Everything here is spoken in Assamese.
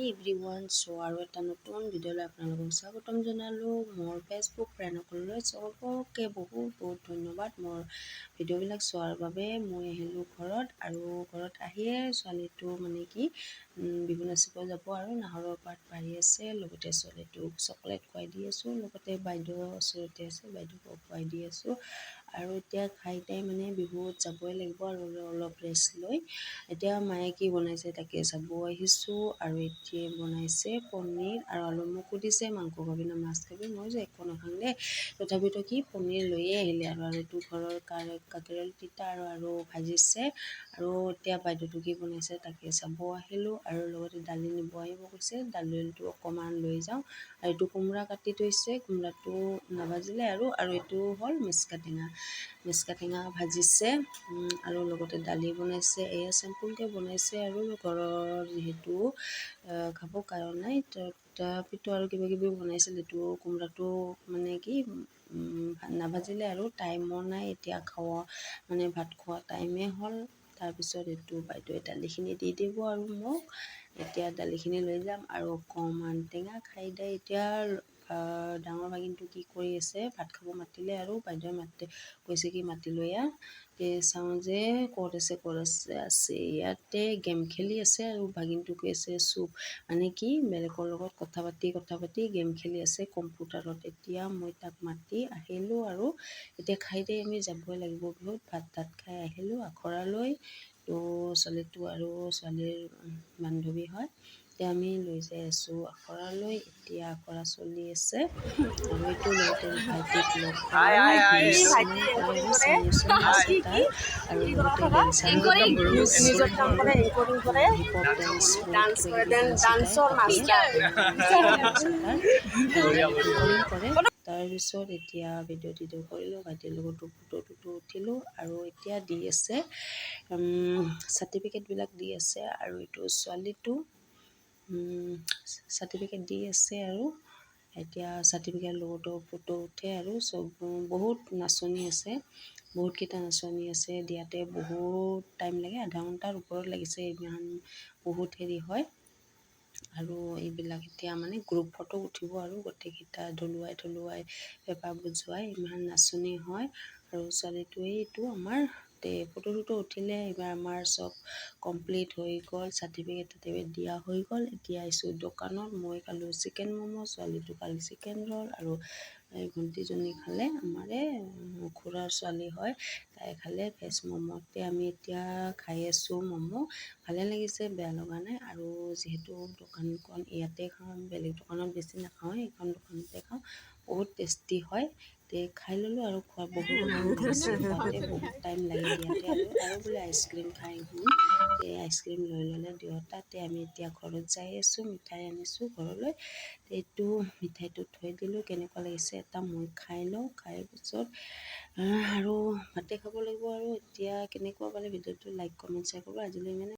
এভৰিৱান, আৰু এটা নতুন ভিডিঅ'লৈ আপোনালোকক স্বাগতম জনালোঁ। মোৰ ফেচবুক ফ্ৰেণ্ডসকললৈ চবকে বহুত ধন্যবাদ মোৰ ভিডিঅ'বিলাক চোৱাৰ বাবে। মই আহিলোঁ ঘৰত, আৰু ঘৰত আহিয়ে ছোৱালীটো মানে কি বিহু নাচিব যাব আৰু নাহৰৰ পাত পাৰি আছে। লগতে ছোৱালীটোক চকলেট খুৱাই দি আছোঁ, লগতে বাইদেউ ওচৰতে আছে, বাইদেউক খুৱাই দি আছোঁ। আৰু এতিয়া খাই তাই মানে বিহুত যাবই লাগিব আৰু অলপ ৰেষ্ট লৈ। এতিয়া মায়ে কি বনাইছে তাকে চাব আহিছোঁ। আৰু এতিয়া বনাইছে পনীৰ আৰু আলু। মোক সুধিছে মাংস খাবি না মাছ খাবি, মই যে একো নাখাওঁ দেই। তথাপিতো কি পনীৰ লৈয়ে আহিলে আৰু এইটো ঘৰৰ কাকেৰেল তিতা আৰু ভাজিছে। আৰু এতিয়া বাইদেউটো কি বনাইছে তাকে চাব আহিলোঁ। আৰু লগতে দালি নিব আহিব কৈছে, দালিটো অকণমান লৈ যাওঁ। আৰু এইটো কোমোৰা কাটি থৈছে, কোমোৰাটো নাভাজিলে আৰু এইটো হ'ল মেচকা টেঙা ভাজিছে। আৰু লগতে দালি বনাইছে। এয়া চিম্পুলকৈ বনাইছে আৰু ঘৰৰ যিহেতু খাব কাৰণে। তথাপিতো আৰু কিবাকিবি বনাইছিল। এইটো কোমোৰাটো মানে কি নাভাজিলে আৰু টাইমো নাই, এতিয়া মানে ভাত খোৱা টাইমেই হ'ল। তাৰপিছত এইটো বাইদেৱে দালিখিনি দি দিব আৰু মোক এতিয়া দালিখিনি লৈ যাম। আৰু অকণমান টেঙা খাই দিয়ে। এতিয়া ডাঙৰ ভাগিনটো কি কৰি আছে, ভাত খাব মাতিলে আৰু বাইদেৱে কৈছে কি মাতি লৈ আহ। চাওঁ যে ক'ত আছে ইয়াতে গেম খেলি আছে। আৰু ভাগিনটো কৈ আছে চুপ, মানে কি বেলেগৰ লগত কথা পাতি গেম খেলি আছে কম্পিউটাৰত। এতিয়া মই তাক মাতি আহিলোঁ আৰু এতিয়া খাই দিয়ে আমি যাবই লাগিব বিহুত। ভাত খাই আহিলোঁ আখৰালৈ। তো ছোৱালীটো আৰু ছোৱালীৰ বান্ধৱী হয়, এতিয়া আমি লৈ যাই আছোঁ আখৰালৈ। এতিয়া আখৰা চলি আছে। আৰু এইটো লগতে ভাইটিক লগ পালোঁ, নাচনি কৰে আৰু চেঙি আছে তাৰ। আৰু লগতে ডেন্সাৰো হিপ হপ ডেন্স কিবাকিবি ডান্স শিকায় কৰে। তাৰপিছত এতিয়া ভিডিঅ' কৰিলোঁ, ভাইটিৰ লগতো ফটো উঠিলোঁ। আৰু এতিয়া দি আছে চাৰ্টিফিকেটবিলাক দি আছে। আৰু এইটো ছোৱালীটো চাৰ্টিফিকেট দি আছে। আৰু এতিয়া চাৰ্টিফিকেট লগতো ফটো উঠে। আৰু চব বহুত নাচনি আছে, বহুতকেইটা নাচনি আছে। দিয়াতে বহুত টাইম লাগে, আধা ঘণ্টাৰ ওপৰত লাগিছে। ইমান বহুত হেৰি হয়। আৰু এইবিলাক এতিয়া মানে গ্ৰুপ ফটো উঠিব আৰু গোটেইকেইটা ঢুলুৱাই পেপা বুজোৱাই ইমান নাচনি হয়। আৰু ছোৱালীটোৱেইটো আমাৰ ফটো উঠিলে। এইবাৰ আমাৰ চব কমপ্লিট হৈ গ'ল, চাৰ্টিফিকেট দিয়া হৈ গ'ল। এতিয়া আহিছোঁ দোকানত। মই খালোঁ চিকেন ম'ম', ছোৱালীটো খালে চিকেন ৰ'ল। আৰু এই ভণ্টিজনী খালে, আমাৰে খুৰাৰ ছোৱালী হয়, তাই খালে ভেজ ম'ম'। আমি এতিয়া খাই আছোঁ ম'ম'। ভালে লাগিছে, বেয়া লগা নাই। আৰু যিহেতু দোকানখন ইয়াতে খাওঁ, বেলেগ দোকানত বেছি নাখাওঁ, এইখন দোকানতে খাওঁ, বহুত টেষ্টি হয়। খাই ল'লোঁ আৰু খোৱা বহুত টাইম লাগে দিয়াতে। আৰু বোলে আইচক্ৰীম খাই আইচক্ৰীম লৈ ল'লে দুয়োটাতে। আমি এতিয়া ঘৰত যাই আছোঁ, মিঠাই আনিছোঁ ঘৰলৈ। এইটো মিঠাইটো থৈ দিলোঁ। কেনেকুৱা লাগিছে এটা মই খাই লওঁ, খাই পিছত আৰু ভাতে খাব লাগিব। আৰু এতিয়া কেনেকুৱা পালে ভিডিঅ'টো লাইক কমেণ্ট শ্বেয়াৰ কৰিব। আজিলৈ মানে